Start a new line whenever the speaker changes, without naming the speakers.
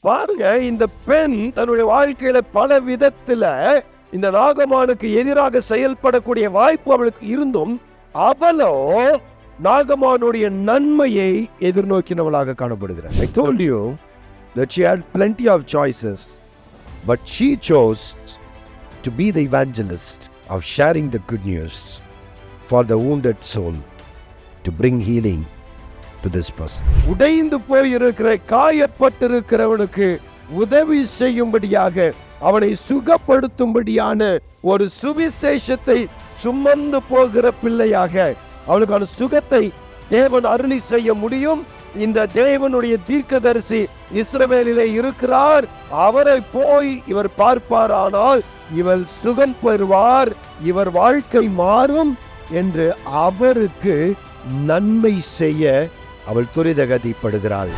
பாருங்க, இந்த பெண் தன்னுடைய வாழ்க்கையில பல விதத்துல இந்த நாகமானுக்கு எதிராக செயல்படக்கூடிய வாய்ப்பு அவளுக்கு இருந்தும் அவளோ நாகமானுடைய நன்மையை எதிர்நோக்கினவளாக காணப்படுகிறார். I told you that she had plenty of choices, but she chose to be the evangelist of sharing the good news for the wounded soul, to bring healing to this person. உடைந்து போயிருக்கிற காயப்பட்டிருக்கிறவனுக்கு உதவி செய்யும்படியாக அவனை சுகப்படுத்தும்படியான ஒரு சுவிசேஷத்தை சுமந்து போகிற பிள்ளையாக அவனுக்கான சுகத்தை தேவன் அருளி செய்ய முடியும். இந்த தேவனுடைய தீர்க்கதரிசி இஸ்ரவேலிலே இருக்கிறார், அவரை போய் இவர் பார்ப்பாரானால் இவர் சுகம் பெறுவார், இவர் வாழ்க்கை மாறும் என்று அவருக்கு நன்மை செய்ய அவள் துரிதகதிப்படுகிறாள்.